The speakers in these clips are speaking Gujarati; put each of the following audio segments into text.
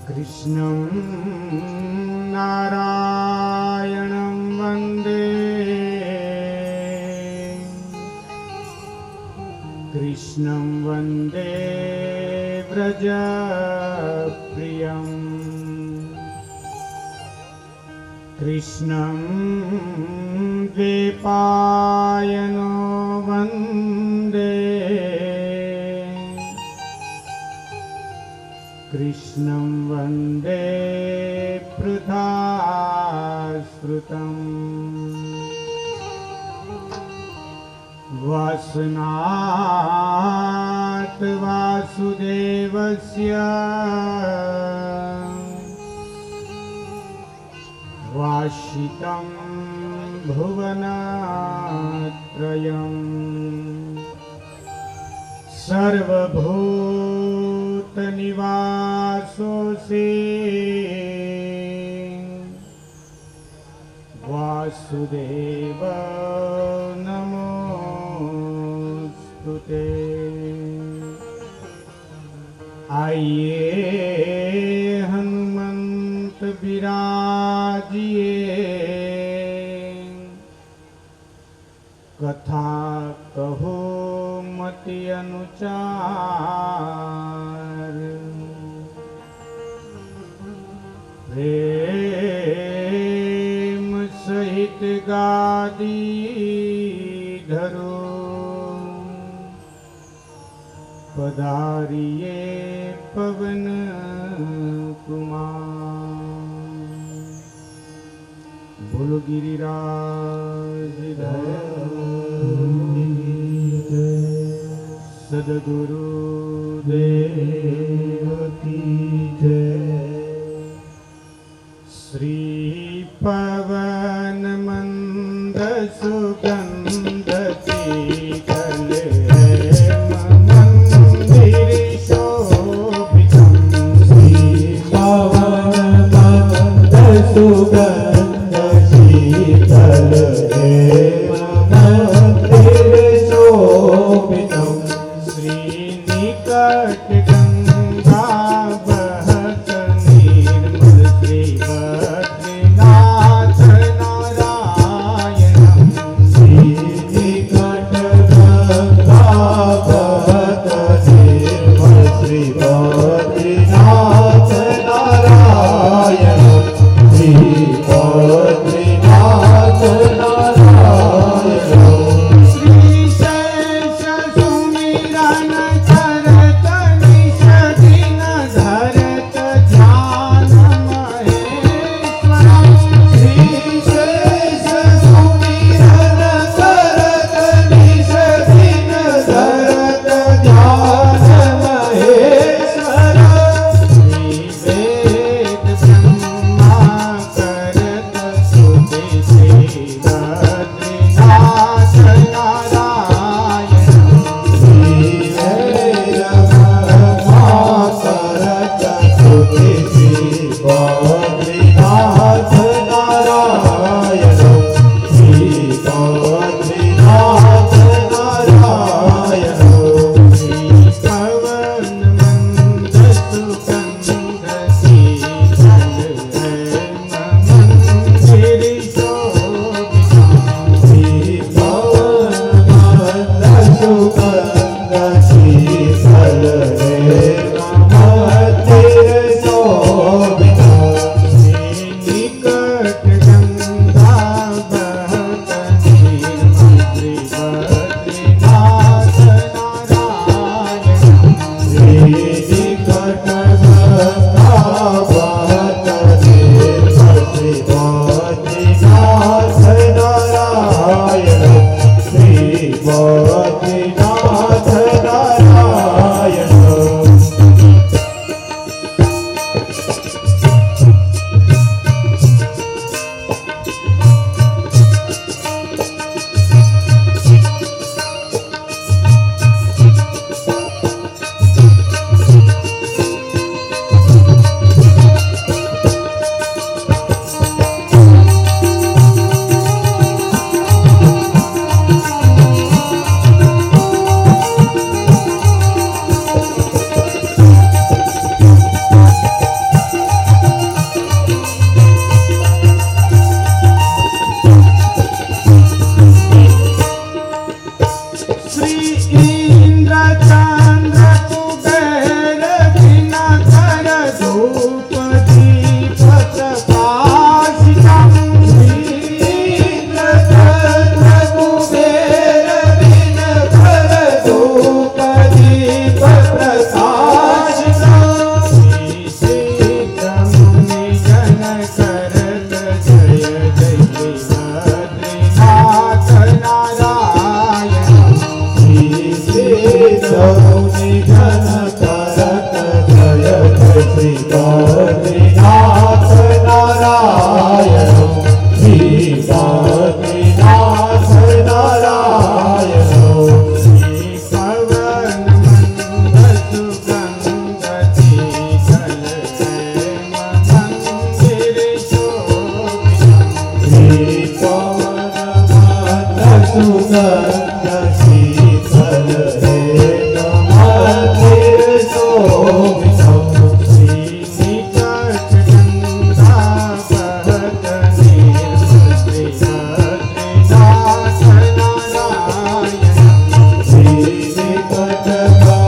कृष्णं नारायणं वन्दे कृष्णं वन्दे व्रजप्रियम् कृष्णं द्वैपायनो वन्दे कृष्णं वन्दे पृथाश्रुतम् वासनात् वासुदेवस्य वाशितं भुवनत्रयम् सर्वभूतनिवासोऽसि वासुदेव नमोस्तुते। आइए हनुमंत विराजिए कथा कहो मति अनुचार प्रेम सहित गादी धरो पधारिए पवन कुमार। बोलो गिरिराज सद्गुरु देव की जय। श्री पवन मंद सुगंध शीतल मंदिर शोभितम्। श्री पवन मंद सुगंध शीतल मंदिर शोभितम्। श्रीनिकट गंगा बहत निर्मल श्री बद्रीनाथ नारायणम्। श्रीनिकट गंगा बहत निर्मल श्री बद्रीनाथ नारायणम्। श्री श्री बद्रीनाथ नारायण श्री बद्रीनाथ नारायण श्री पवन मंगल सुगंध शीतल प्रेम मंदिर शोभितम् श्री पवन मंगल सुगंध शीतल प्रेम मंदिर शोभितम् श्री निकट गंगा बहत निर्मल श्री बद्रीनाथ नारायण श्री निकट गंगा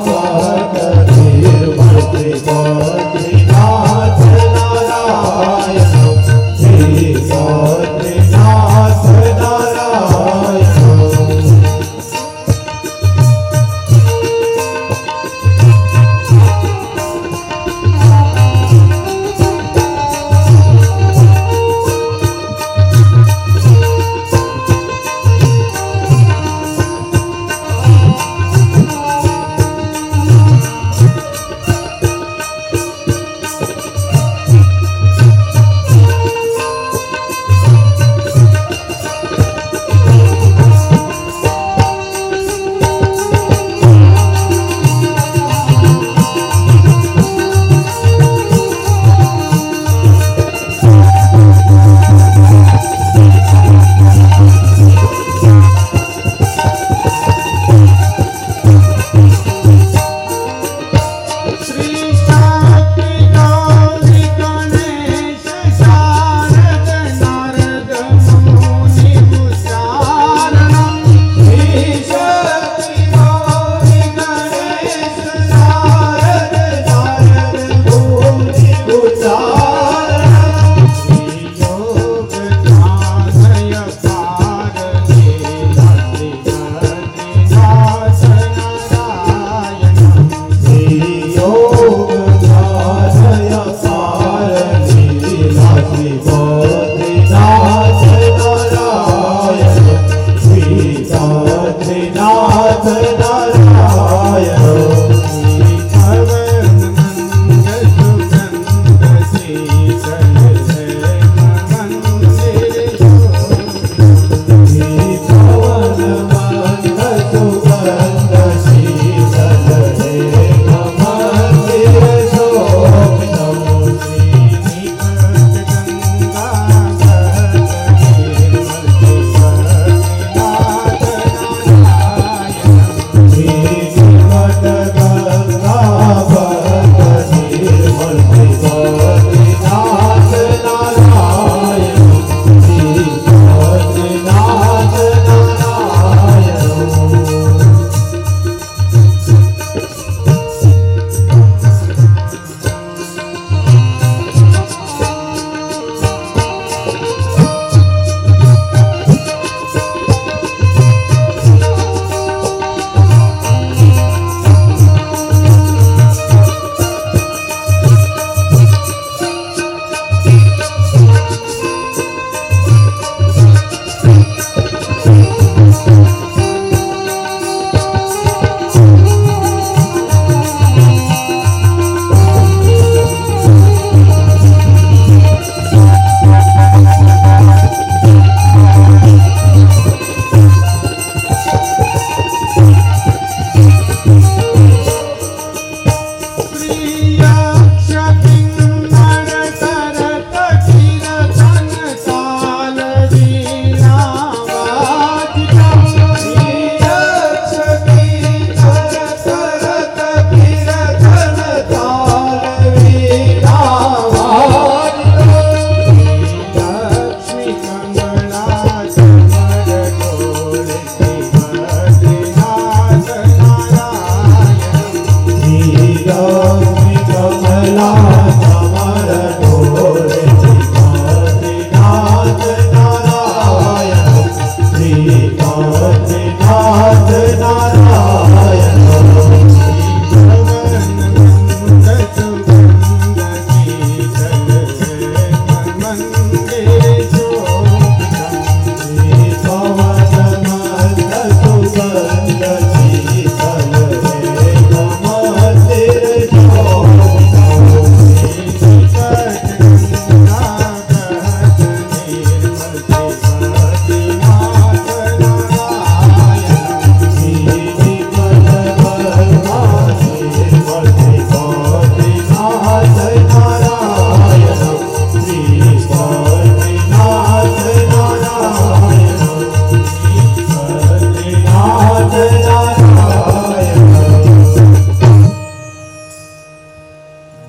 बहत निर्मल श्री बद्रीनाथ नारायण श्री बद्रीनाथ नारायण Oh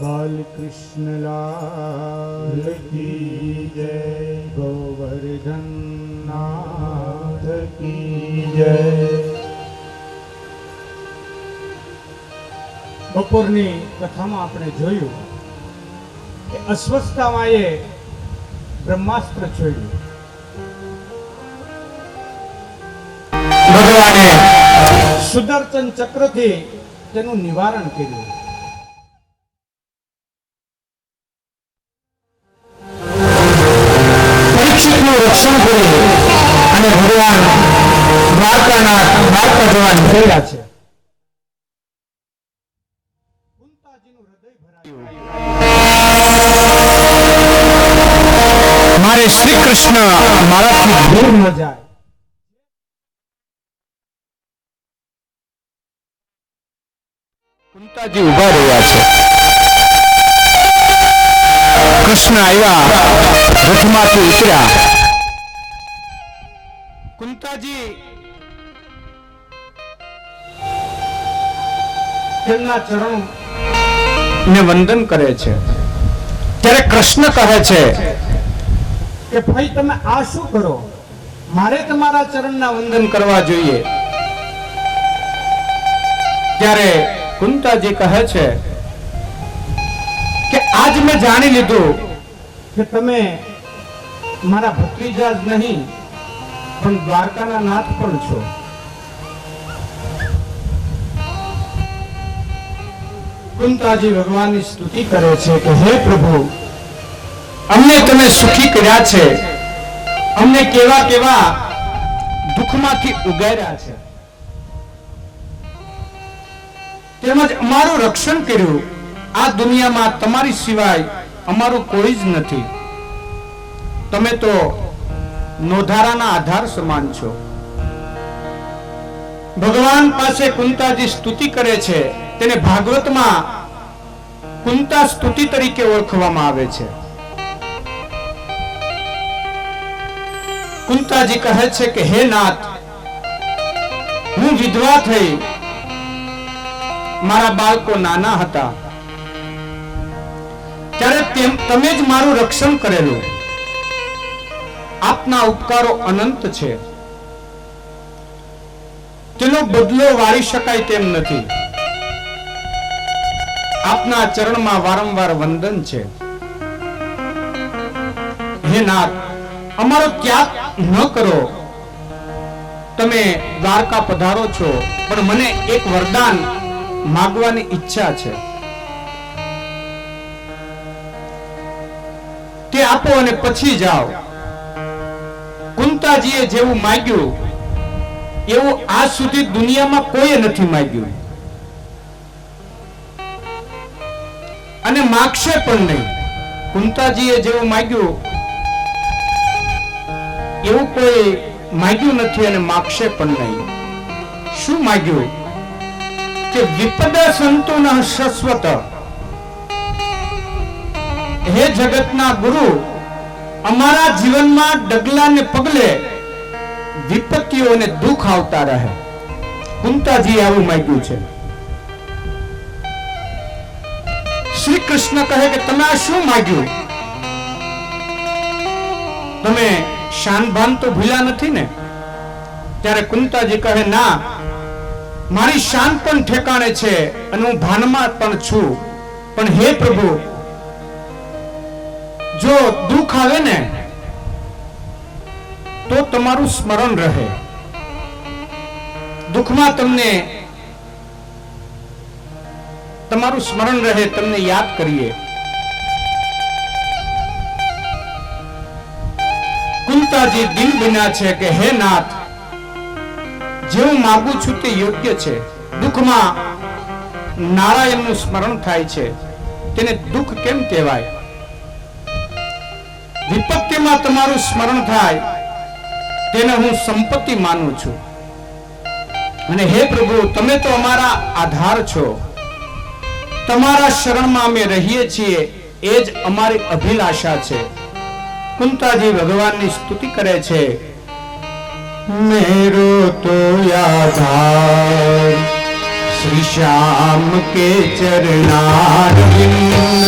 बाल कृष्ण लाल की जय, गोवर्धन नाथ की जय। બપોરની કથામાં આપણે જોયું કે અસ્વસ્થતામાં એ બ્રહ્માસ્ત્ર છોડ્યું. ભગવાને સુદર્શન ચક્રથી તેનું નિવારણ કર્યું. પરીક્ષિતનું રક્ષણ કર્યું અને ભગવાન દ્વારકા જવા નીકળ્યા છે. મારે શ્રી કૃષ્ણ મારાથી દૂર ન જાય. કુંતાજી ઉભા રહ્યા છે. કૃષ્ણ આવ્યા, રથમાંથી ઉતર્યા. કુંતાજી તેમના ચરણ ને વંદન કરે છે. ત્યારે કૃષ્ણ કહે છે કે ભાઈ તમે આ શું કરો, મારે તમારા ચરણના વંદન કરવા જોઈએ. ત્યારે કુંતાજી કહે છે કે આજ મેં જાણી લીધું કે તમે મારા ભત્રીજા જ નહીં પણ દ્વારકાના નાથ પણ છો. કુંતાજી ભગવાનની સ્તુતિ કરે છે કે હે પ્રભુ, અમને તમે સુખી કર્યા છે, અમને કેવા કેવા દુઃખમાંથી ઉગાર્યા છે, તેમજ અમારું રક્ષણ કર્યું. આ દુનિયામાં તમારી સિવાય અમારું કોઈ જ નથી. તમે તો નોધારાના આધાર સમાન છો. ભગવાન પાસે કુંતાજી સ્તુતિ કરે છે. તેને ભાગવતમાં કુંતા સ્તુતિ તરીકે ઓળખવામાં આવે છે. કુંતાજી કહે છે કે હે નાથ, હું વિધવા થઈ, મારા બાળકો નાના હતા ત્યારે તમે જ મારું રક્ષણ કરેલું. આપના ઉપકારો અનંત છે, તેનો બદલો વાળી શકાય તેમ નથી. આપના ચરણમાં વારંવાર વંદન છે. હે નાથ, અમારો ત્યાગ ન કરો. તમે દ્વારકા પધારો છો, પણ મને એક વરદાન માગવાની ઈચ્છા છે. તે આપો અને પછી જાઓ. કુંતાજીએ જેવું માંગ્યું એવું આજ સુધી દુનિયામાં કોઈએ નથી માંગ્યું અને માગશે પણ નહીં. કુંતાજીએ જેવું માંગ્યું એવું કોઈ માંગ્યું નથી અને માગશે પણ નહીં. શું માંગ્યું? કે વિપદા સંતુન શાશ્વત. હે જગતના ગુરુ, અમારા જીવનમાં ડગલાને પગલે વિપત્તિઓ અને દુઃખ આવતા રહે. કુંતાજી આવું માંગ્યું છે. શ્રી કૃષ્ણ કહે કે તમે આ શું માંગ્યું? તમે શાન ભાન તો ભૂલ્યા નથી ને? ત્યારે કુંતાજી કહે ના, મારી શાન પણ ઠેકાણે છે અને હું ભાનમાં પણ છું. પણ હે પ્રભુ, જો દુઃખ આવે ને તો તમારું સ્મરણ રહે. દુઃખમાં તમને તમારું સ્મરણ રહે, તમને યાદ કરીએ. કુંતાજી દિન બન્યા છે કે હે નાથ, જેવું માંગુ છું તે યોગ્ય છે. દુઃખમાં નારાયણનું સ્મરણ થાય છે, તેને દુઃખ કેમ કહેવાય? વિપત્તિમાં તમારું સ્મરણ થાય તેને હું સંપત્તિ માનું છું. અને હે પ્રભુ, તમે તો અમારા આધાર છો. તમારા શરણમાં અમે રહીએ છીએ, એ જ અમારી અભિલાષા છે. કુંતાજી ભગવાનની સ્તુતિ કરે છે. मेरो तो आधार श्री श्याम के चरणारविंद,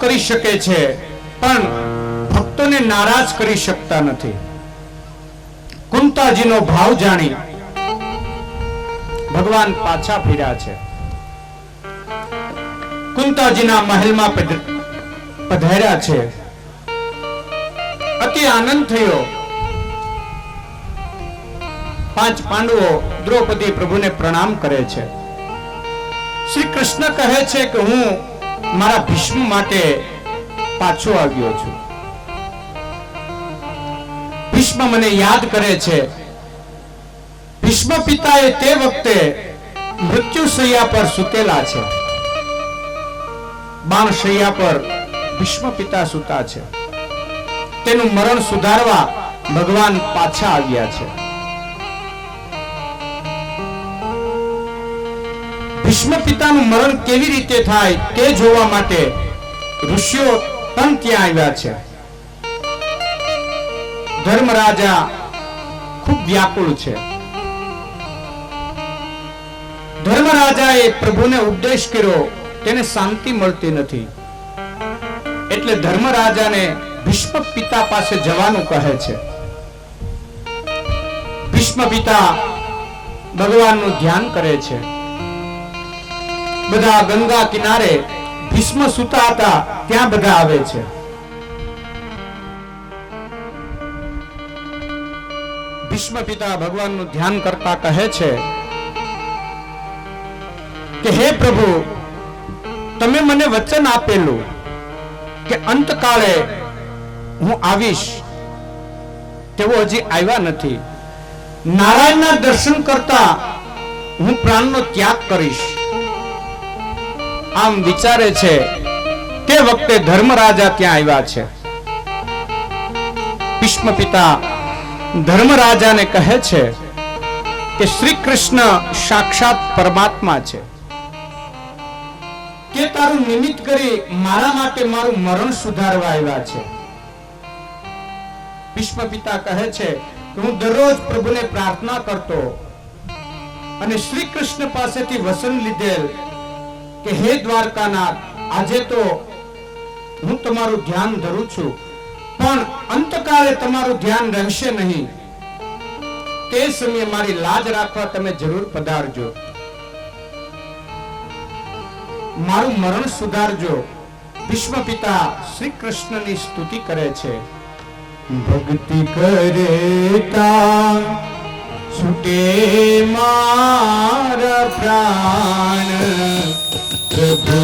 કરી શકે છે પણ ભક્તોને નારાજ કરી શકતા નથી. કુંતાજીનો ભાવ જાણી ભગવાન પાછા ફર્યા છે. કુંતાજીના મહેલમાં પધાર્યા છે. અતિ આનંદ થયો. 5 પાંડવો દ્રૌપદી પ્રભુને પ્રણામ કરે છે. શ્રી કૃષ્ણ કહે છે કે હું મારા ભીષ્મ માટે પાછો આવ્યો છું. ભીષ્મ મને યાદ કરે છે. ભીષ્મ પિતાએ તે વખતે મૃત્યુશૈયા પર સૂતેલા છે. બાણશૈયા પર ભીષ્મ પિતા સૂતા છે. તેનું મરણ સુધારવા ભગવાન પાછા આવ્યા છે. ભીષ્મ પિતાનું મરણ કેવી રીતે થાય તે જોવા માટે ઋષિઓ પણ ત્યાં આવ્યા છે. ધર્મરાજા ખૂબ વ્યાકુળ છે. ધર્મરાજાએ પ્રભુને ઉપદેશ કર્યો, તેને શાંતિ મળતી નથી. એટલે ધર્મરાજાને ભીષ્મ પિતા પાસે જવાનું કહે છે. ભીષ્મ પિતા ભગવાનનું ધ્યાન કરે છે. બધા ગંગા કિનારે ભીષ્મ સૂતા હતા ત્યાં બધા આવે છે. ભીષ્મ પિતા ભગવાનનું ધ્યાન કરતા કહે છે કે હે પ્રભુ, તમે મને વચન આપેલું કે અંતકાળે હું આવીશ, તેઓ હજી આવ્યા નથી. નારાયણના દર્શન કરતા હું પ્રાણનો ત્યાગ કરીશ, આમ વિચારે છે. તે વખતે ધર્મરાજા ત્યાં આવ્યા છે. ભીષ્મ પિતા ધર્મરાજાને કહે છે કે શ્રી કૃષ્ણ સાક્ષાત પરમાત્મા છે, કે તારું નિમિત્ત કરી મારા માટે મારું મરણ સુધારવા આવ્યા છે. ભીષ્મ પિતા કહે છે કે હું દરરોજ પ્રભુને પ્રાર્થના કરતો અને શ્રી કૃષ્ણ પાસેથી વસન લીધેલ કે હે દ્વારકાનાથ, આજે તો હું તમારું ધ્યાન ધરું છું, પણ અંતકાળે તમારું ધ્યાન રહેશે નહીં. તે સમયે મારી લાજ રાખવા તમે જરૂર પધારજો, મારું મરણ સુધારજો. ભીષ્મ પિતા શ્રી કૃષ્ણની સ્તુતિ કરે છે. ભક્તિ કરેતા છૂટે મારા પ્રાણ, પ્રભુ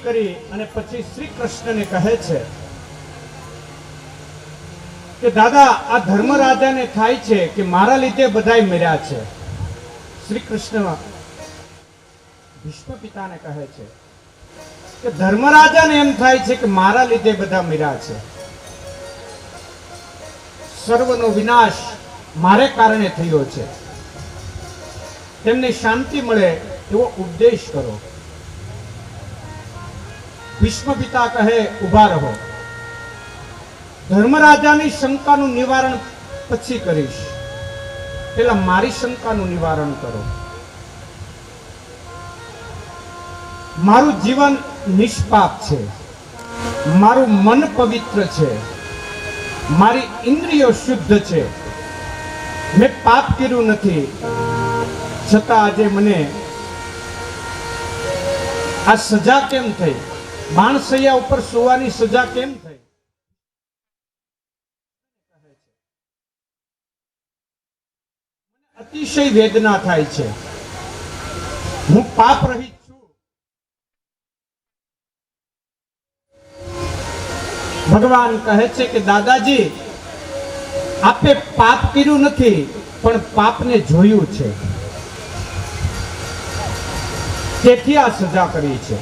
કરી અને પછી શ્રી કૃષ્ણને કહે છે કે દાદા, આ ધર્મરાજાને થાય છે કે મારા લીધે બધાય મર્યા છે. શ્રી કૃષ્ણ ભીષ્મ પિતાને કહે છે કે ધર્મરાજાને એમ થાય છે કે મારા લીધે બધા મર્યા છે, સર્વનો વિનાશ મારે કારણે થયો છે, તેમને શાંતિ મળે એવો ઉપદેશ કરો. ભીષ્મ પિતા કહે, ઉભા રહો, ધર્મરાજાની શંકાનું નિવારણ પછી કરીશ, પેલા મારી શંકાનું નિવારણ કરો. મારું જીવન નિષ્પાપ છે, મારું મન પવિત્ર છે, મારી ઇન્દ્રિયો શુદ્ધ છે, મેં પાપ કર્યું નથી, છતાં આજે મને આ સજા કેમ થઈ? માણસૈયા ઉપર સુવાની સજા કેમ થઈ? અતિશય વેદના થાય છે, હું પાપ રહિત છું. ભગવાન કહે છે કે દાદાજી, આપે પાપ કર્યું નથી, પણ પાપને જોયું છે, તેથી આ સજા કરી છે.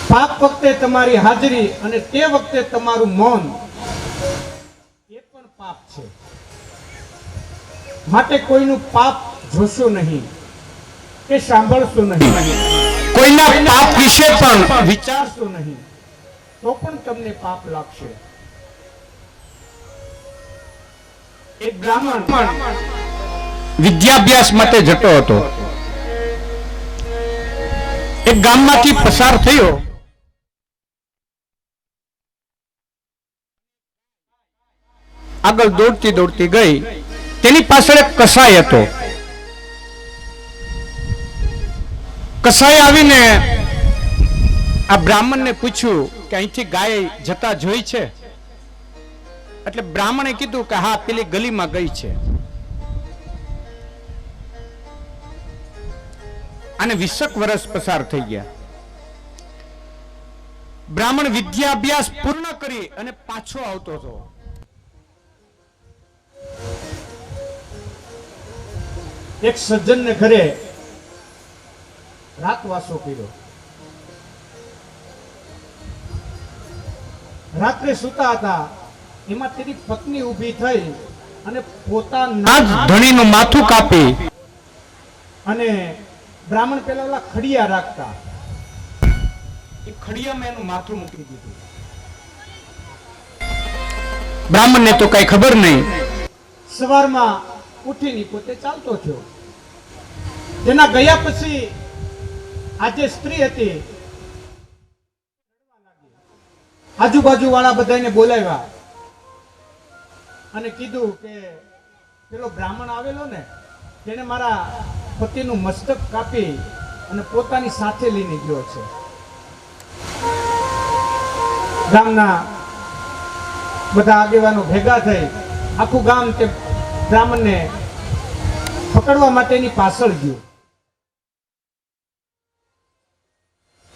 પાપ વખતે તમારી હાજરી અને તે વખતે તમારું મૌન એ પણ પાપ છે. માટે કોઈનું પાપ જોશો નહીં કે સાંભળશો નહીં, કોઈના પાપ વિશે પણ વિચારશો નહીં, તો પણ તમને પાપ લાગશે. એક બ્રાહ્મણ વિદ્યાભ્યાસ માટે જતો હતો. એક ગામમાંથી પસાર થયો. આગળ દોડતી દોડતી ગઈ. તેની પાછળ એક કસાઈ હતો. કસાઈ આવીને આ બ્રાહ્મણને પૂછ્યું કે અહીંથી ગાય જતા જોઈ છે? એટલે બ્રાહ્મણે કીધું કે હા, પેલી ગલીમાં ગઈ છે. અને 20 વર્ષ પસાર થઈ ગયા. બ્રાહ્મણ વિદ્યાભ્યાસ પૂર્ણ કરી અને પાછો આવતો હતો. એક સજ્જનને ઘરે રાતવાસો કર્યો. રાત્રે સુતા હતા, એમાં તેની પત્ની ઊભી થઈ અને પોતાના ધણીનું માથું કાપી અને બ્રાહ્મણ પેલા ઓલા ખડિયા રાખતા, એ ખડિયામાં એનું માથું મૂકી દીધું. બ્રાહ્મણને તો કઈ ખબર નહીં. સવારમાં ઉઠીને પોતે ચાલતો થયો. તેના ગયા પછી આજે સ્ત્રી હતી, આજુબાજુ વાળા બધાને બોલાવ્યા અને કીધું કે પેલો બ્રાહ્મણ આવેલો ને, તેને મારા પતિનું મસ્તક કાપી અને પોતાની સાથે લઈને ગયો છે. ગામના બધા આગેવાનો ભેગા થઈ આખું ગામ તે બ્રાહ્મણને પકડવા માટેની પાછળ ગયું.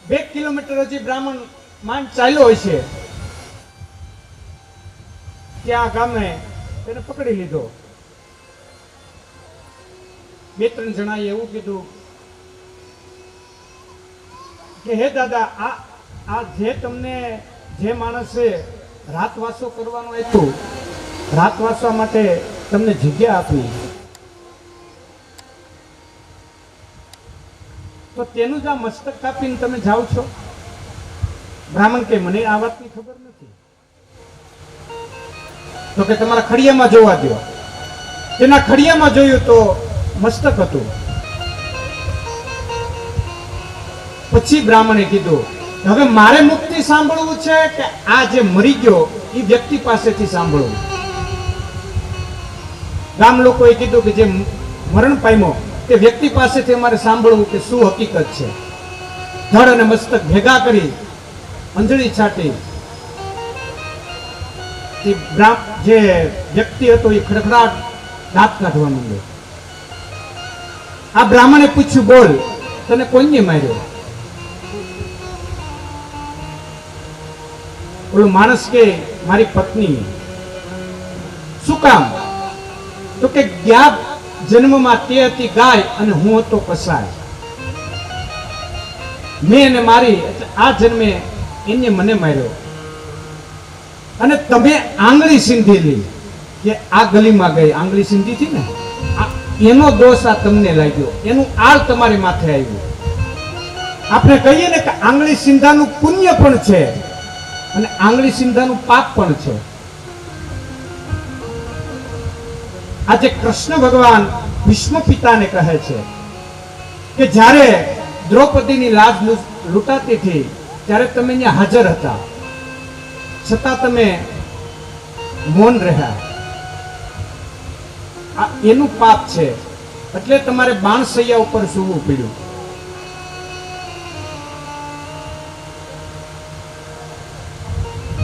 2 કિલોમીટર હજી બ્રાહ્મણ માંડ ચાલ્યો હશે, ત્યાં ગામે તેને પકડી લીધો. 2-3 જણાએ એવું કીધું કે હે દાદા, આ જે તમને જે માણસે રાતવાસો કરવાનો હતું, રાતવાસવા માટે તમને જગ્યા આપી, તો તેનું જ આ મસ્તક કાપીને તમે જાઓ છો? બ્રાહ્મણ કે મને આ વાતની ખબર નથી. તો કે તમારા ખડિયામાં જોવા દો. તેના ખડિયામાં જોયું તો મસ્તક હતું. પછી બ્રાહ્મણે કીધું, હવે મારે મુક્તિ સાંભળવું છે કે આ જે મરી ગયો એ વ્યક્તિ પાસેથી સાંભળવું? ગામ લોકોએ કીધું કે જે મરણ પામ્યો તે વ્યક્તિ પાસેથી અમારે સાંભળવું કે શું હકીકત છે. ધડ અને મસ્તક ભેગા કરી અંજળી છાટી જે વ્યક્તિ હતો એ ખડખડાટ દાંત કાઢવા માંડ્યો. આ બ્રાહ્મણે પૂછ્યું, બોલ તને કોઈને માર્યો? ઓલો માણસ કે મારી પત્ની. શું કામ? તો કે ગયા જન્મમાં તે હતી ગાય અને હું હતો કસાય. મેં એને મારી એટલે આ જન્મે એને મને માર્યો. અને તમે આંગળી સીંધેલી કે આ ગલીમાં ગઈ, આંગળી સીંધી હતી ને, એનો દોષ આ તમને લાગ્યો, એનું આળ તમારી માથે આવ્યું. આપણે કહીએ ને કે આંગળી સીંધાનું પુણ્ય પણ છે અને આંગળી સીંધાનું પાપ પણ છે. આજે કૃષ્ણ ભગવાન ભીષ્મ પિતાને કહે છે કે જ્યારે દ્રૌપદીની લાજ લૂંટાતી હતી ત્યારે તમે અહીંયા હાજર હતા, છતાં તમે મૌન રહ્યા. આ એનું પાપ છે, એટલે તમારે બાણસૈયા ઉપર સૂવું પડ્યું.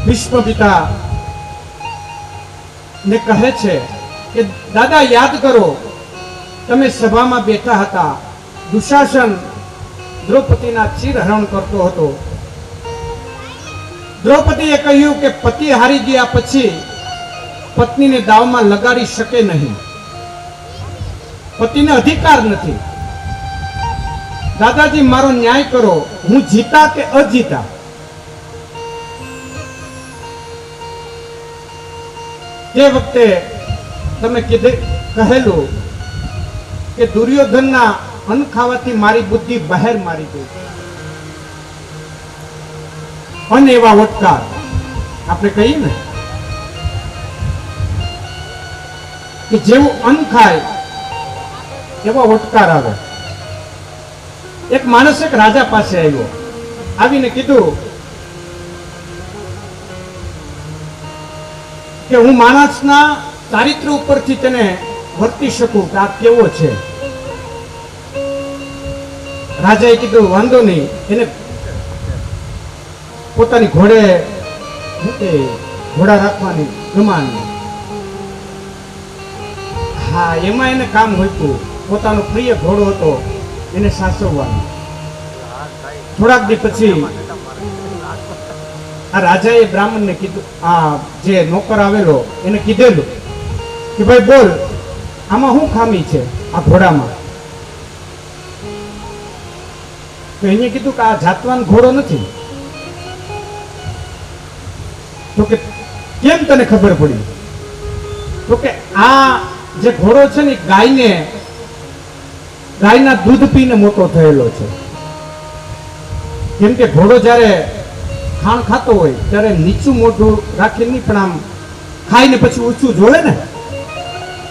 ભીષ્મ પિતા ને કહે છે કે દાદા યાદ કરો, તમે સભામાં બેઠા હતા, દુશાસન દ્રૌપદીના ચિરહરણ કરતો હતો. દ્રૌપદીએ કહ્યું કે પતિ હારી ગયા પછી પત્નીને દાવમાં લગાડી શકે નહીં, પતિને અધિકાર નથી. દાદાજી મારો ન્યાય કરો, હું જીતા કે અજીતા? તે વખતે તમે કહેલું કે દુર્યોધનના અન્ન ખાવાથી મારી બુદ્ધિ બહાર મારી ગઈ. અન એવા વટકાર આપણે કહીએ ને કે જેવું અન્ન ખાય એવા વટકાર આવે. એક માણસ એક રાજા પાસે આવ્યો, આવીને કીધું કે હું માણસના ચારિત્ર ઉપરથી તેને વર્તી શકું કે આ કેવો છે. રાજાએ કીધું વાંધો નહીં, એને પોતાની ઘોડા રાખવાની ગમાન, હા એમાં એને કામ હોતું. પોતાનો પ્રિય ઘોડો હતો, એને સાચવવાનો. થોડાક દી પછી આ રાજાએ બ્રાહ્મણને કીધું, આ જે નોકર આવેલો એને કીધેલું કે ભાઈ બોલ, આમાં શું ખામી છે આ ઘોડામાં? તો એને કીધું કે આ જાતવાન ઘોડો નથી. તો કે કેમ તને ખબર પડી? તો કે આ જે ઘોડો છે ને ગાયના દૂધ પીને મોટો થયેલો છે. કેમ કે ઘોડો જ્યારે ખાણ ખાતો હોય ત્યારે નીચું મોઢું રાખી નહીં, પણ આમ ખાઈને પછી ઊંચું જોવે ને.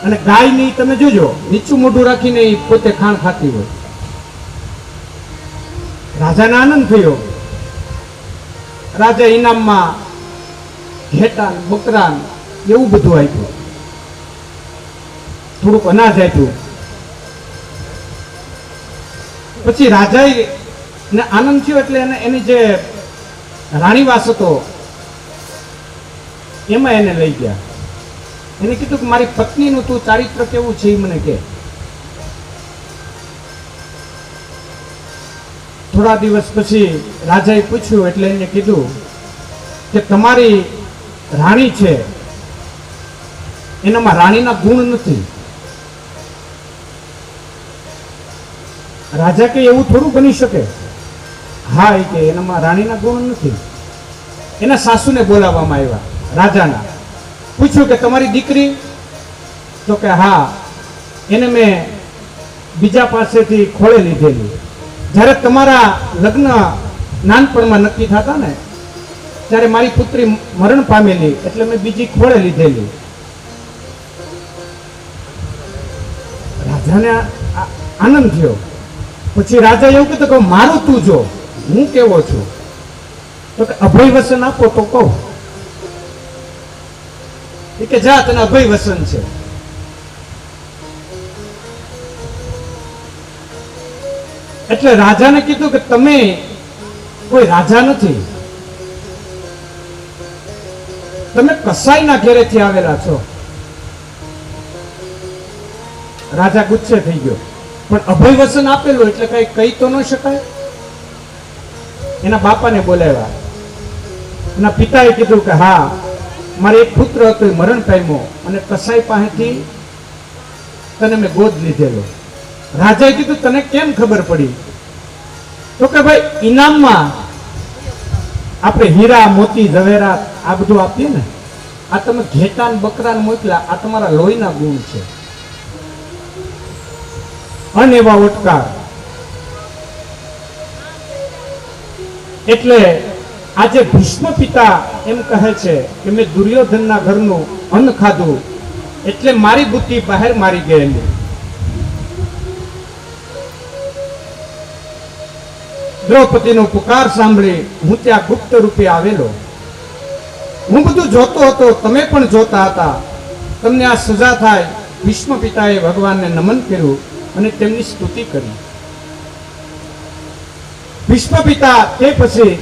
અને ગાય ની તમે જોજો નીચું મોઢું રાખીને પોતે ખાણ ખાતી હોય. રાજાને આનંદ થયો. રાજા ઇનામમાં ઘેટા, બકરા એવું બધું આપ્યું, થોડુંક અનાજ આપ્યું. પછી રાજાએ ને આનંદ થયો એટલે એની જે રાણીવાસ હતો એમાં એને લઈ ગયા. એને કીધું કે મારી પત્નીનું તું ચારિત્ર કેવું છે એ મને કે. થોડા દિવસ પછી રાજાએ પૂછ્યું એટલે એને કીધું કે તમારી રાણી છે એનામાં રાણીના ગુણ નથી. રાજા કે એવું થોડું બની શકે? હા એ કે એનામાં રાણીના ગુણ નથી. એના સાસુને બોલાવવામાં આવ્યા રાજાના. પૂછ્યું કે તમારી દીકરી? તો કે હા, એને મેં બીજા પાસેથી ખોળે લીધેલી. જ્યારે તમારા લગ્ન નાનપણમાં નક્કી થતા ને ત્યારે મારી પુત્રી મરણ પામેલી એટલે મેં બીજી ખોળે લીધેલી. રાજાને આનંદ થયો. પછી રાજા એવું કીધું કે મારું તું જો, હું કેવો છું? તો કે અભય વસન આપો તો કહું. એ કે જા, તને અભય વસન છે. એટલે રાજાને કીધું કે તમે કોઈ રાજા નથી, તમે કસાઈના ઘેરેથી આવેલા છો. રાજા ગુસ્સે થઈ ગયો. પણ અભય વચન આપેલું એટલે કઈ કહી તો ન શકાય. એના બાપાને બોલાવ્યા. એના પિતાએ કીધું કે હા, મારે એક પુત્ર હતો, એ મરણ પામ્યો અને કસાઈ પાસેથી તને મેં ગોદ લીધેલો. રાજાએ કીધું તને કેમ ખબર પડી? તો કે ભાઈ ઇનામમાં આપણે હીરા મોતી ઝવેરાત આ બધું આપીએ ને, આ તમે ઘેટા ને બકરા મોકલ્યા, આ તમારા લોહીના ગુણ છે. અને એવા ઓટકાર. એટલે આજે ભીષ્મ પિતા એમ કહે છે કે મેં દુર્યોધનના ઘરનું અન્ન ખાધું એટલે મારી બુદ્ધિ બહાર મારી ગયેલી. દ્રૌપદીનો પુકાર સાંભળી હું ત્યાં ગુપ્ત રૂપે આવેલો. હું બધું જોતો હતો, તમે પણ જોતા હતા. તમને આ સજા થાય. ભીષ્મ પિતાએ ભગવાનને નમન કર્યું અને તેમની સ્તુતિ કરી. ભીષ્મ પિતા તે પછી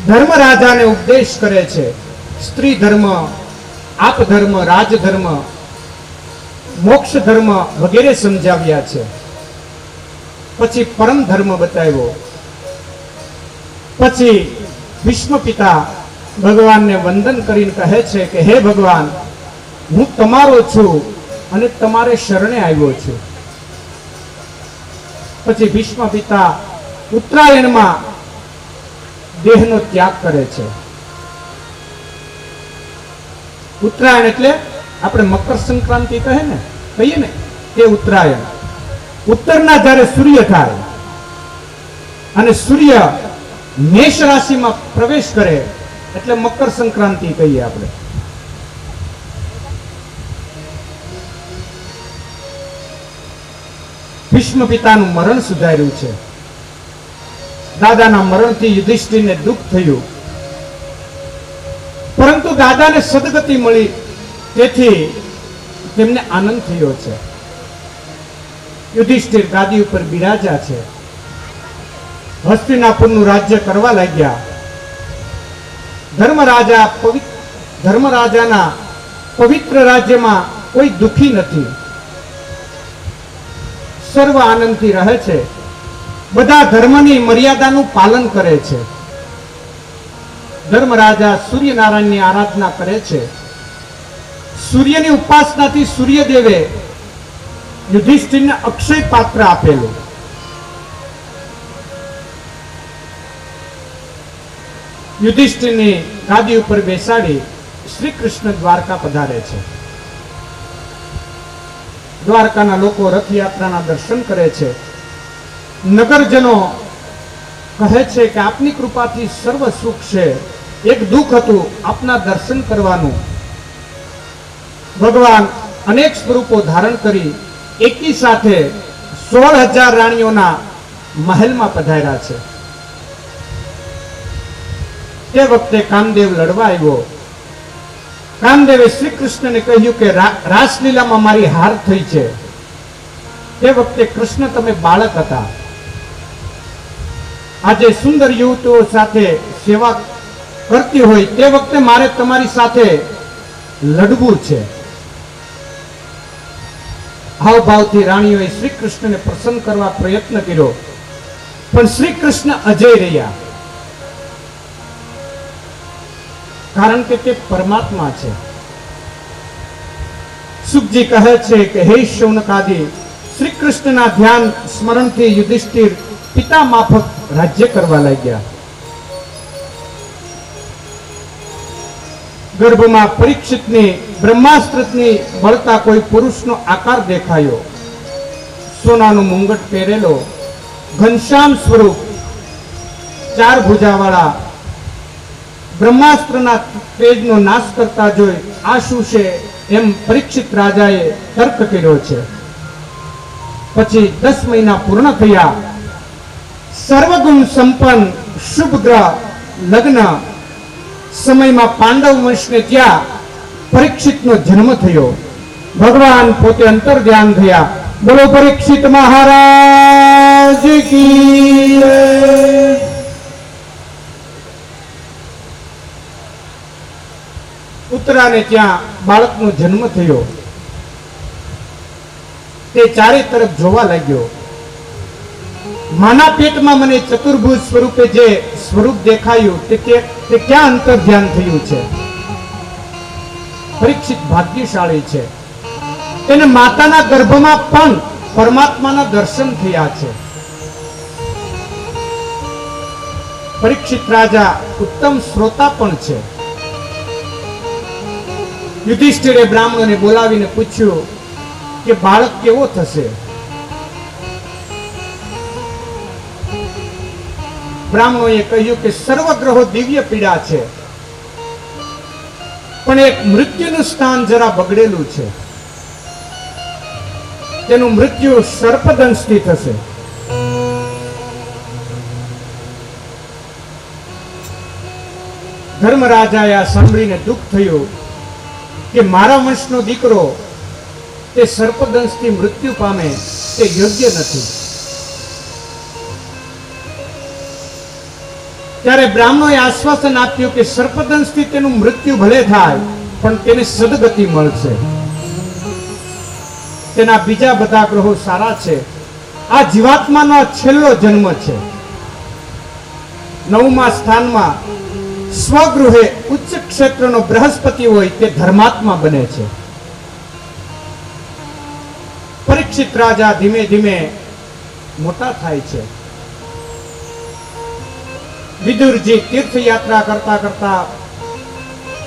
ધર્મરાજાને ઉપદેશ કરે છે. સ્ત્રી ધર્મ, આપ ધર્મ, રાજધર્મ, મોક્ષ ધર્મ વગેરે સમજાવ્યા છે. પછી પરમ ધર્મ બતાવ્યો. પછી ભીષ્મ પિતા ભગવાનને વંદન કરીને કહે છે કે હે ભગવાન, હું તમારો છું અને તમારે શરણે આવ્યો છું. પછી ભીષ્મ પિતા ઉત્તરાયણમાં દેહનો ત્યાગ કરે છે. ઉત્તરાયણ એટલે આપણે મકર સંક્રાંતિ કહીએ ને તે ઉત્તરાયણ. ઉત્તરના જ્યારે સૂર્ય થાય અને સૂર્ય મેષ રાશિમાં પ્રવેશ કરે એટલે મકર સંક્રાંતિ કહીએ આપણે. ભીષ્મ પિતાનું મરણ સુધાર્યું છે. દાદાના મરણથી યુધિષ્ઠિરને દુઃખ થયું, પરંતુ દાદાને સદગતિ મળી તેથી તેમને આનંદ થયો છે. યુધિષ્ઠિર ગાદી ઉપર બિરાજા છે. હસ્તિનાપુરનું રાજ્ય કરવા લાગ્યા. ધર્મરાજાના પવિત્ર રાજ્યમાં કોઈ દુઃખી નથી, સર્વ આનંદથી રહે છે. બધા ધર્મની મર્યાદાનું પાલન કરે છે. ધર્મરાજા સૂર્યનારાયણની આરાધના કરે છે. સૂર્યની ઉપાસનાથી સૂર્યદેવે યુધિષ્ઠિરને અક્ષય પાત્ર આપેલું. યુધિષ્ઠિરની ગાદી ઉપર બેસાડી શ્રી કૃષ્ણ દ્વારકા પધારે છે. દ્વારકાના લોકો રથયાત્રાના દર્શન કરે છે. નગરજનો કહે છે કે આપની કૃપાથી સર્વ સુખ છે, એક દુઃખ હતું આપના દર્શન કરવાનું. ભગવાન અનેક સ્વરૂપો ધારણ કરી એકી સાથે 16,000 રાણીઓના મહેલમાં પધાર્યા છે. તે વખતે કામદેવ લડવા આવ્યો. કામદેવે શ્રી કૃષ્ણને કહ્યું કે રાસલીલામાં મારી હાર થઈ છે. તે વખતે કૃષ્ણ તમે બાળક હતા. આજે સુંદર યુવતીઓ સાથે સેવા કરતી હોય તે વખતે મારે તમારી સાથે લડવું છે. હાવભાવથી રાણીઓએ શ્રી કૃષ્ણને પ્રસન્ન કરવા પ્રયત્ન કર્યો, પણ શ્રી કૃષ્ણ અજય રહ્યા, કારણ કે તે પરમાત્મા છે. સુખજી કહે છે કે હે શૌનકાદિ, શ્રી કૃષ્ણના ધ્યાન સ્મરણથી યુધિષ્ઠિર પિતા માફક રાજ્ય કરવા લાગ્યા. ગર્ભમાં પરીક્ષિતની બ્રહ્માસ્ત્રની બળતા કોઈ પુરુષનો આકાર દેખાયો. સોનાનું મુંગટ પહેરેલો, ઘનશ્યામ સ્વરૂપ, 4 ભુજાવાળા, બ્રહ્માસ્ત્રના તેજનો નાશ કરતા જોઈ આ શું છે એમ પરીક્ષિત રાજાએ તર્ક કર્યો છે. પછી 10 મહિના પૂર્ણ થયા. સર્વગુણ સંપન્ન શુભ ગ્રહ લગ્ન સમયમાં પાંડવ વંશને ત્યાં પરીક્ષિતનો જન્મ થયો. ભગવાન પોતે અંતર ધ્યાન થયા. બોલો પરીક્ષિત મહારાજ કી. ઉત્તરાને ત્યાં બાળકનો જન્મ થયો. તે ચારે તરફ જોવા લાગ્યો. માના પેટમાં મને ચતુર્ભુજ સ્વરૂપે જે સ્વરૂપ દેખાયું તે ક્યાં અંતર ધ્યાન થયું છે? પરીક્ષિત ભાગ્યશાળી છે, તેને માતાના ગર્ભમાં પણ પરમાત્માના દર્શન થયા છે. પરીક્ષિત રાજા ઉત્તમ શ્રોતા પણ છે. યુધિષ્ઠિરે બ્રાહ્મણોને બોલાવીને પૂછ્યું કે બાળક કેવો થશે? બ્રાહ્મણોએ કહ્યું કે સર્વગ્રહો દિવ્ય પીડા છે, પણ એક મૃત્યુનું સ્થાન જરા બગડેલું છે. તેનું મૃત્યુ સર્પદંશથી થશે. ધર્મરાજાએ આ સાંભળીને દુઃખ થયું કે મારા વંશનો દીકરો તે સર્પદંશથી મૃત્યુ પામે તે યોગ્ય નથી. ત્યારે બ્રાહ્મણોએ આશ્વાસન આપ્યું કે સર્પદંશથી તેનું મૃત્યુ ભલે થાય પણ તેને સદગતિ મળશે. તેના બીજા બધા ગ્રહો સારા છે. આ જીવાત્માનો છેલ્લો જન્મ છે. 9મા સ્થાનમાં સ્વગૃહે ઉચ્ચ ક્ષેત્રનો બૃહસ્પતિ હોય તે ધર્માત્મા બને છે. પરીક્ષિત રાજા ધીમે ધીમે મોટા થાય છે. વિદુરજી તીર્થયાત્રા કરતા કરતા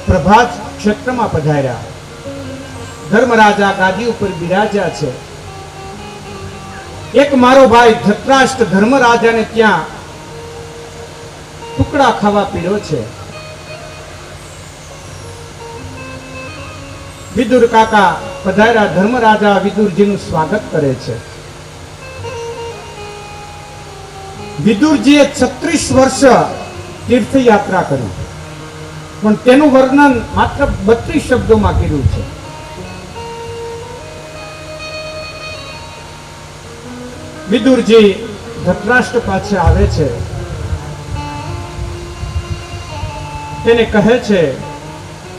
પ્રભાત ક્ષેત્રમાં પધાર્યા. ધર્મરાજા ગાદી ઉપર બિરાજ્યા છે. એક મારો ભાઈ ધૃતરાષ્ટ્ર ધર્મરાજાને ત્યાં ટુકડા ખાવા પીડ્યો છે. વિદુર કાકા પધાર્યા. ધર્મરાજા વિદુરજીનું સ્વાગત કરે છે. વિદુરજીએ 36 વર્ષ તીર્થયાત્રા કરી, પણ તેનું વર્ણન માત્ર 32 શબ્દોમાં કર્યું છે. વિદુરજી ધૃતરાષ્ટ્ર પાસે આવે છે. તેને કહે છે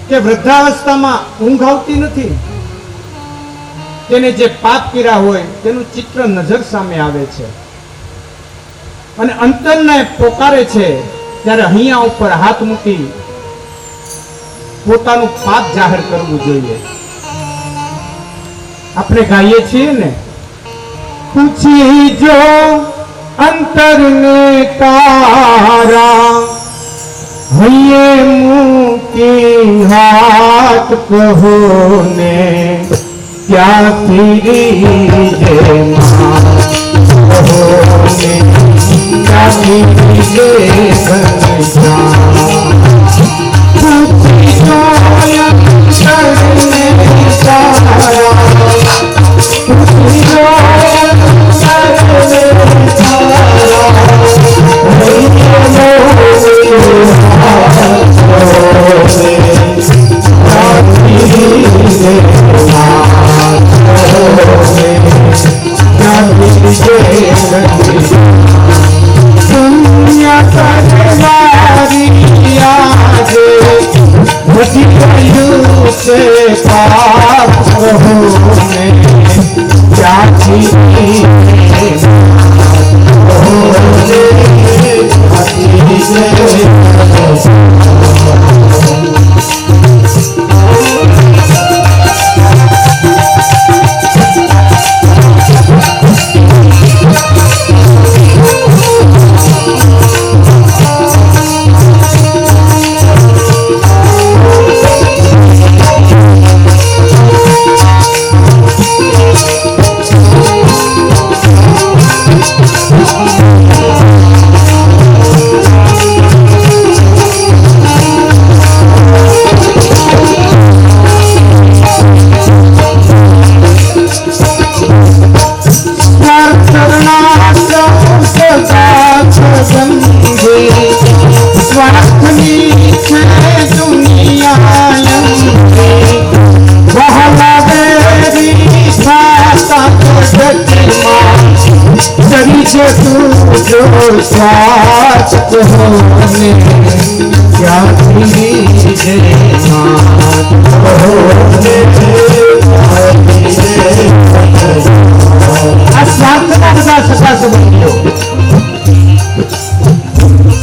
કે વૃદ્ધાવસ્થામાં ઊંઘ આવતી નથી. તેને જે પાપ કર્યા હોય તેનું ચિત્ર નજર સામે આવે છે અને અંતરને પોકારે છે. ત્યારે હૈયા ઉપર હાથ મૂકી પોતાનું પાપ જાહેર કરવું જોઈએ. આપણે ગાઈએ છીએ ને, પૂછી જો અંતરને તારા, હૈયે મૂકી હાથ કહો ને ક્યાંથી રીજે માં કહો ને ક્યાંથી રીજે ઘનશ્યામ. પૂછી જો અંતરને તારા, પૂછી જો स्वार्थ होने क्या होने આ સ્વાર્થના બધા સગા સંબંધીઓ,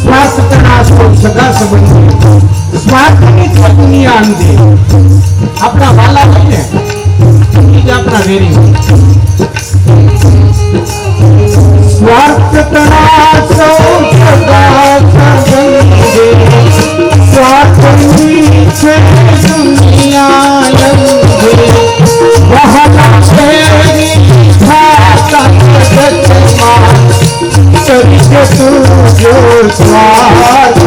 સ્વાર્થના સગા સંબંધીઓ, સ્વાર્થની દુનિયા અંગે આપણા વાલા હોય ને એ જ આપણા વેરી હોય. સ્વાર્થના સૌ સગા સંબંધે સ્વાર્થની છે દુનિયા અંગે વહના તેરી ભાષા જગતમાં તરીકે તું જો સ્વાર્થ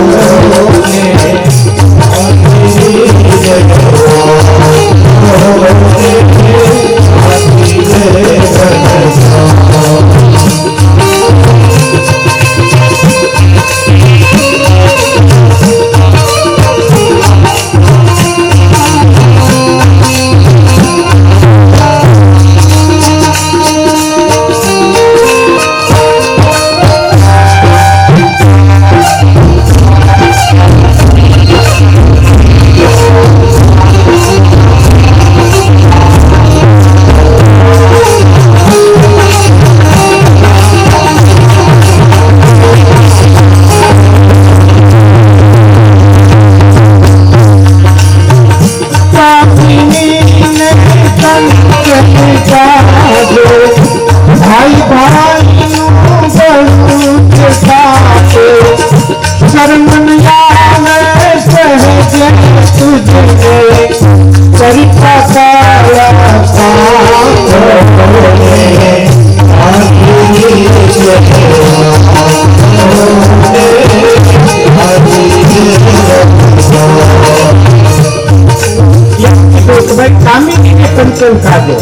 ખાધો.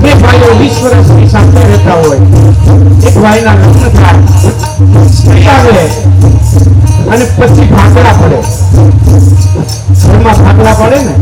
બે ભાઈઓ 20 વર્ષની સાથે રહેતા હોય, એક ભાઈના લગ્ન થાય, સ્ત્રી આવે અને પછી ભાગલા પડે. ઘરમાં ભાગલા પડે ને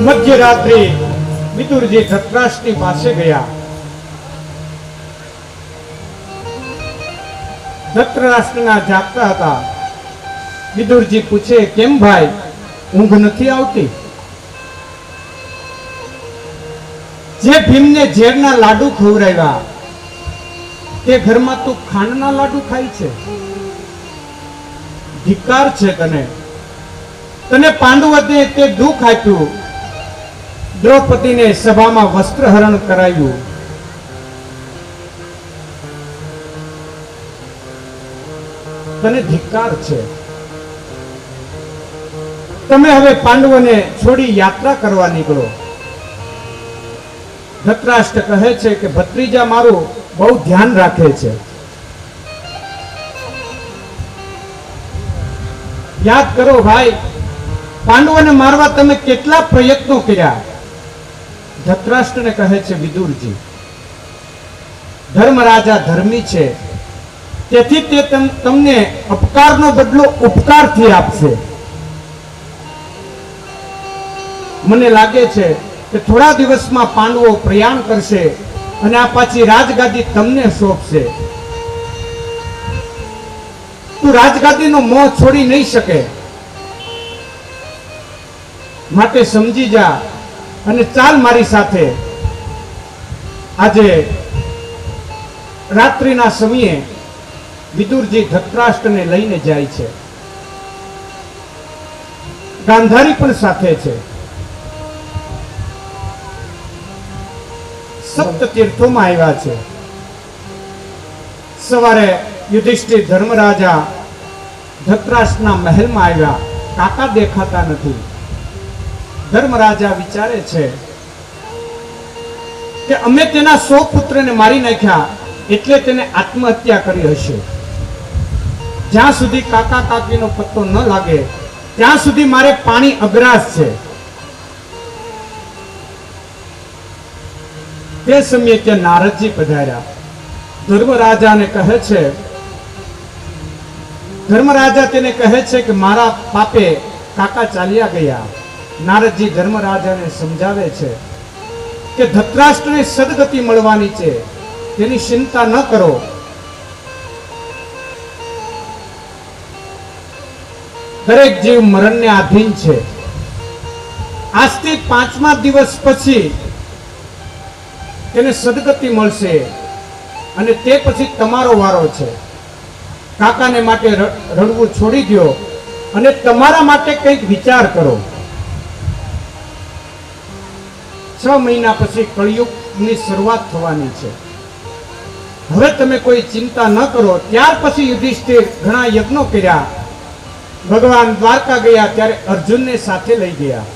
મધ્યરાત્રે વિદુરજી ધૃતરાષ્ટ્રની પાસે ગયા. ધૃતરાષ્ટ્રના જાગતા હતા. વિદુરજી પૂછે, કેમ ભાઈ, ઊંઘ નથી આવતી? જે ભીમને ઝેરના લાડુ ખવડાવ્યા તે ઘરમાં તું ખાંડના લાડુ ખાય છે. ધિક્કાર છે તને. તને પાંડવોને તે દુઃખ આપ્યું, દ્રૌપદીને સભામાં વસ્ત્રહરણ કરાયું. તને ધિક્કાર છે. તમે હવે પાંડવોને છોડી યાત્રા કરવા નીકળો. ધૃતરાષ્ટ્ર કહે છે કે ભત્રીજા મારું બહુ ધ્યાન રાખે છે. યાદ કરો ભાઈ, પાંડવોને મારવા તમે કેટલા પ્રયત્નો કર્યા. ધૃતરાષ્ટ્રને કહે છે વિદુરજી, ધર્મરાજા ધર્મી છે, તેથી તે તમને અપકારનો બદલો ઉપકારથી આપશે. મને લાગે છે કે થોડા દિવસમાં પાંડવો પ્રયાણ કરશે અને આ પાછી રાજગાદી તમને સોંપશે. તું રાજગાદીનો મોહ છોડી નહીં શકે, માટે સમજી જા અને ચાલ મારી સાથે. આજે રાત્રિના સમયે વિદુરજી ધૃતરાષ્ટ્રને લઈને જાય છે. ગાંધારી પણ સાથે છે. સપ્ત તીર્થોમાં આવ્યા છે. સવારે યુધિષ્ઠિર ધર્મરાજા ધૃતરાષ્ટ્રના મહેલમાં આવ્યા. કાકા દેખાતા નથી. ધર્મરાજા વિચારે છે કે અમે તેના 100 પુત્રને મારી નાખ્યા એટલે તેને આત્મહત્યા કરી હશે. જ્યાં સુધી કાકા કાકીનો પત્તો ન લાગે ત્યાં સુધી મારે પાણી અગ્રાસ છે. તે સમયે ત્યાં નારદજી પધાર્યા. ધર્મરાજાને કહે છે, ધર્મરાજા તેને કહે છે કે મારા પાપે કાકા ચાલ્યા ગયા. નારદજી ધર્મરાજાને સમજાવે છે કે ધૃતરાષ્ટ્રને સદગતિ મળવાની છે, તેની ચિંતા ન કરો. દરેક જીવ મરણને આધીન છે. આજથી 5મા દિવસ પછી તેને સદગતિ મળશે અને તે પછી તમારો વારો છે. કાકાને માટે રડવું છોડી દો અને તમારા માટે કંઈક વિચાર કરો. 6 મહિના પછી કળિયુગની શરૂઆત થવાની છે. હવે તમે કોઈ ચિંતા ન કરો. ત્યાર પછી યુધિષ્ઠિર ઘણા યજ્ઞો કર્યા. ભગવાન દ્વારકા ગયા ત્યારે અર્જુનને સાથે લઈ ગયા.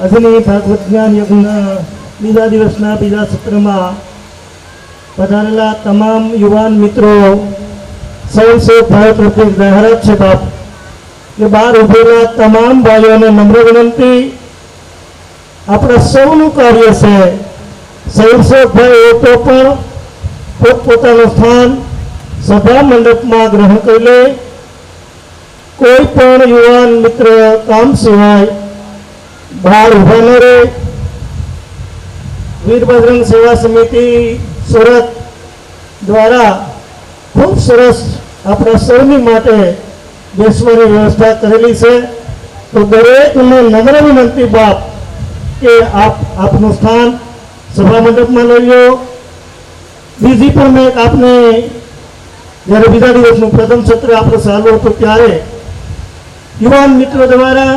આજની ભાગવત જ્ઞાન યજ્ઞના બીજા દિવસના બીજા સત્રમાં પધારેલા તમામ યુવાન મિત્રો સૌ ભાઈ પ્રત્યે જાહેરાત છે બાપ કે બહાર ઉભેલા તમામ ભાઈઓને નમ્ર વિનંતી, આપણે સૌનું કાર્ય છે. ભાઈ તો પણ પોતપોતાનું સ્થાન સભા મંડપમાં ગ્રહણ કરી લે. કોઈ પણ યુવાન મિત્ર કામ સિવાય બહાર ઉભા ન રહે. વીર બજરંગ સેવા સમિતિ સુરત દ્વારા ખૂબ સરસ આપણા સૌની માટે બેસવાની વ્યવસ્થા કરેલી છે. તો દરેકને નમ્ર વિનંતી બાપ કે આપનું સ્થાન સભા મંડપમાં લઈ લો. બીજી પણ મેં આપને જ્યારે બીજા દિવસનું પ્રથમ સત્ર આપણે ચાલુ હતું ત્યારે યુવાન મિત્રો દ્વારા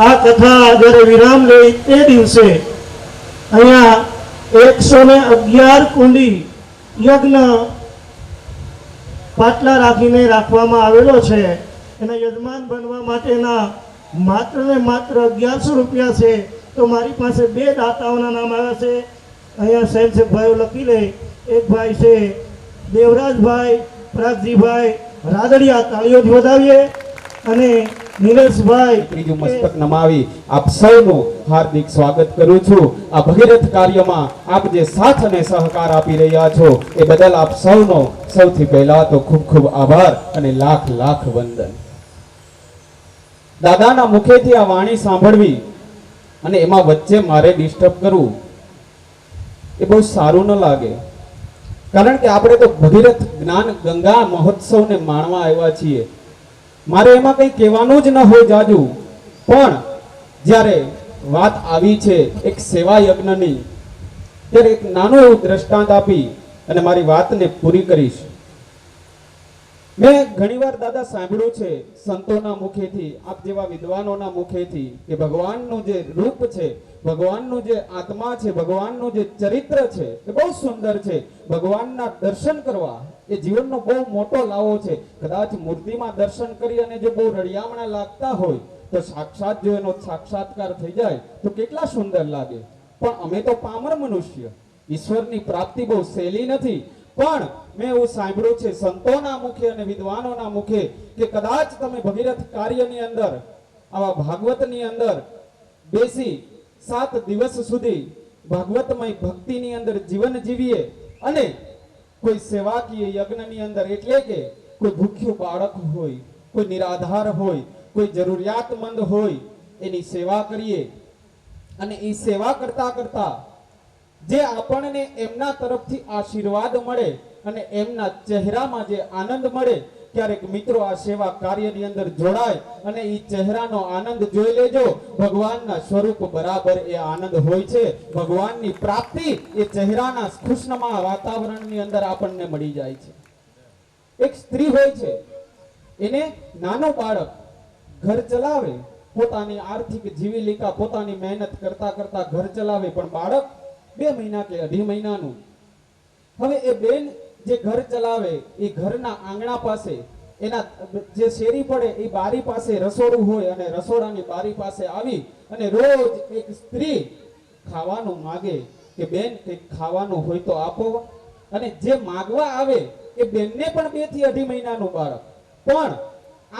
આ કથા જ્યારે વિરામ લે તે દિવસે અહીંયા 111 કુંડી યજ્ઞ પાટલા રાખીને રાખવામાં આવેલો છે. એના યજમાન બનવા માટેના માત્ર ને માત્ર 1100 રૂપિયા છે. તો મારી પાસે 2 દાતાઓના નામ આવ્યા છે. અહીંયા સ્વયંસેવકભાઈઓ લખી લે. એક ભાઈ છે દેવરાજભાઈ પ્રાગજીભાઈ રાદડિયા, તાળીઓથી વધાવીએ. અને નિલેશભાઈ ત્રીજું મસ્તક નમાવી આપ સૌનું હાર્દિક સ્વાગત કરું છું. આ ભગીરથ કાર્યમાં આપ જે સાથ અને સહકાર આપી રહ્યા છો એ બદલ આપ સૌનો સૌથી પહેલા તો ખૂબ ખૂબ આભાર અને લાખ લાખ વંદન. દાદાના મુખેથી આ વાણી સાંભળવી અને એમાં વચ્ચે મારે ડિસ્ટર્બ કરવું એ બહુ સારું ન લાગે. કારણ કે આપણે તો ભગીરથ જ્ઞાન ગંગા મહોત્સવને માણવા આવ્યા છીએ. મારે એમાં કંઈ કહેવાનું જ ન હોય જાજુ, પણ જ્યારે વાત આવી છે એક સેવા યજ્ઞની, ત્યારે એક નાનું એવું દ્રષ્ટાંત આપી અને મારી વાતને પૂરી કરીશ. મેં ઘણીવાર દાદા સાંભળ્યું છે સંતોના મુખેથી, આપ જેવા વિદ્વાનોના મુખેથી કે ભગવાનનું જે રૂપ છે, ભગવાનનું જે આત્મા છે, ભગવાનનું જે ચરિત્ર છે એ બહુ સુંદર છે. ભગવાનના દર્શન કરવા એ જીવનનો બહુ મોટો લાવો છે. કદાચ મૂર્તિમાં દર્શન કરી અને જો બહુ રળિયામણા લાગતા હોય તો સાક્ષાત જો એનો સાક્ષાત્કાર થઈ જાય તો કેટલા સુંદર લાગે. પણ અમે તો પામર મનુષ્ય, ઈશ્વરની પ્રાપ્તિ બહુ સહેલી નથી. પણ મેં એવું સાંભળ્યું છે સંતોના મુખે અને વિદ્વાનોના મુખે કે કદાચ તમે ભગીરથ કાર્યની અંદર, આવા ભાગવતની અંદર બેસી 7 દિવસ સુધી ભાગવતમય ભક્તિની અંદર જીવન જીવીએ અને કોઈ સેવાકીય યજ્ઞની અંદર, એટલે કે કોઈ ભૂખ્યું બાળક હોય, કોઈ નિરાધાર હોય, કોઈ જરૂરિયાતમંદ હોય, એની સેવા કરીએ અને એ સેવા કરતા કરતા જે આપણને એમના તરફથી આશીર્વાદ મળે અને એમના ચહેરામાં જે આનંદ મળે ક્યારેક મિત્રો આ સેવા કાર્યની અંદર જોડાય અને એ ચહેરાનો આનંદ જોઈ લેજો. ભગવાનના સ્વરૂપ બરાબર એ આનંદ હોય છે. ભગવાનની પ્રાપ્તિ એ ચહેરાના ખુશનુમા વાતાવરણની અંદર આપણને મળી જાય છે. એક સ્ત્રી હોય છે, એને નાનો બાળક ઘર ચલાવે, પોતાની આર્થિક જીવિકા પોતાની મહેનત કરતા કરતા ઘર ચલાવે, પણ બાળક 2 મહિના કે 2.5 મહિનાનું. હવે એ બેન જે ઘર ચલાવે એ ઘરના આંગણા પાસે એના જે શેરી પડે એ બારી પાસે રસોડું હોય અને રસોડાની બારી પાસે આવી અને રોજ એક સ્ત્રી ખાવાનું માગે કે બેન કંઈક ખાવાનું હોય તો આપો. અને જે માગવા આવે એ બેનને પણ 2 થી 2.5 મહિનાનું બાળક. પણ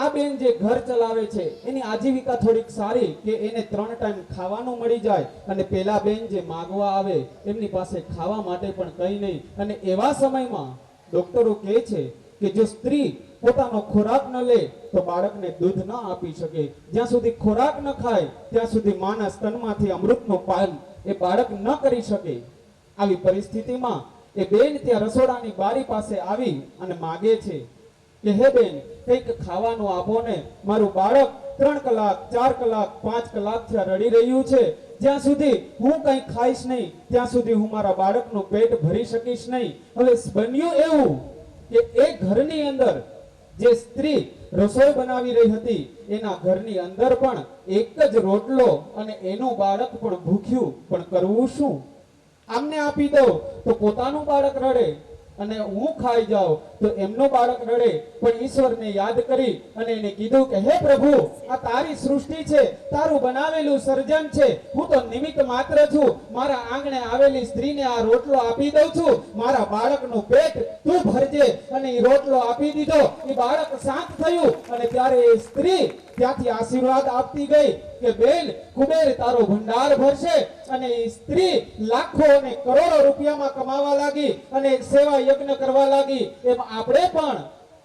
આ બેન જે ઘર ચલાવે છે એની આજીવિકા થોડીક સારી કે એને 3 ટાઈમ ખાવાનું મળી જાય. અને પેલા બેન જે માગવા આવે એમની પાસે ખાવા માટે પણ કંઈ નહીં. અને એવા સમયમાં ડોક્ટરો કહે છે કે જો સ્ત્રી પોતાનો ખોરાક ન લે તો બાળકને દૂધ ન આપી શકે. જ્યાં સુધી ખોરાક ન ખાય ત્યાં સુધી માના સ્તનમાંથી અમૃતનું પાન એ બાળક ન કરી શકે. આવી પરિસ્થિતિમાં એ બેન ત્યાં રસોડાની બારી પાસે આવી અને માગે છે કે હે બેન કંઈક ખાવાનું આપો ને, મારું બાળક 3 કલાક 4 કલાક 5 કલાકથી રડી રહ્યું છે. જ્યાં સુધી હું કંઈ ખાઈશ નહીં ત્યાં સુધી હું મારા બાળકનું પેટ ભરી શકીશ નહીં. હવે બન્યું એવું કે એ ઘરની અંદર જે સ્ત્રી રસોઈ બનાવી રહી હતી એના ઘરની અંદર પણ એક જ રોટલો અને એનું બાળક પણ ભૂખ્યું. પણ કરવું શું? આમને આપી દઉં તો પોતાનું બાળક રડે અને હું ખાઈ જાઉં તો એમનો બાળક રડે. પણ ઈશ્વરને યાદ કરી અને એને કીધું કે હે પ્રભુ, આ તારી સૃષ્ટિ છે, તારું બનાવેલું સર્જન છે, હું તો નિમિત્ત માત્ર છું. મારા આંગણે આવેલી સ્ત્રીને આ રોટલો આપી દઉં છું, મારા બાળકનું પેટ તું ભરજે. અને એ રોટલો આપી દીધો, એ બાળક શાંત થયું. અને ત્યારે એ સ્ત્રી ત્યાંથી આશીર્વાદ આપતી ગઈ કે બેન કુબેર તારો ભંડાર ભરશે. અને એ સ્ત્રી લાખો અને કરોડો રૂપિયામાં કમાવા લાગી અને સેવા યજ્ઞ કરવા લાગી. એમ આપણે પણ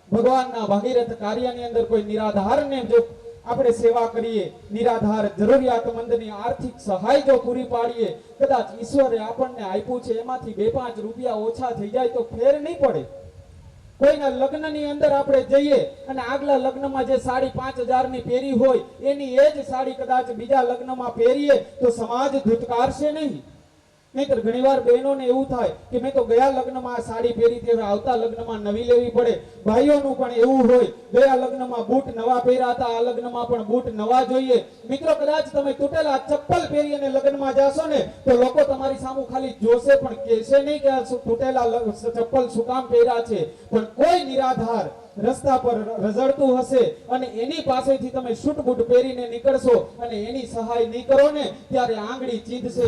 ભગવાનના ભાગીરથ કાર્યની અંદર કોઈ નિરાધારને જો આપણે સેવા કરીએ, નિરાધાર જરૂરિયાતમંદની આર્થિક સહાય જો પૂરી પાડીએ, કદાચ ઈશ્વરે આપણને આપ્યું છે એમાંથી 2-5 રૂપિયા ઓછા થઈ જાય તો ફેર નહીં પડે. કોઈના લગ્નની અંદર આપણે જઈએ અને આગલા લગ્નમાં જે સાડી 5,000 ની પહેરી હોય એની એ જ સાડી કદાચ બીજા લગ્નમાં પહેરીએ તો સમાજ ધૂતકારશે નહીં. નહીતર ઘણીવાર બહેનોને એવું થાય કે મેં તો ગયા લગ્નમાં આ સાડી પહેરી હતી, હવે આવતા લગ્નમાં નવી લેવી પડે. ભાઈઓનું પણ એવું હોય, ગયા લગ્નમાં બૂટ નવા પહેર્યા હતા, આ લગ્નમાં પણ બૂટ નવા જોઈએ. મિત્રો, કદાચ તમે તૂટેલા ચપ્પલ પહેરી અને લગ્નમાં જાશો ને તો લોકો તમારી સામે ખાલી જોશે પણ કહેશે નહીં કે આ તૂટેલા ચપ્પલ શું કામ પહેર્યા છે. પણ કોઈ નિરાધાર રસ્તા પર રઝળતું હશે અને એની પાસેથી તમે શૂટ બૂટ પહેરીને નીકળશો અને એની સહાય નહીં કરો ને ત્યારે આંગળી ચીંધશે.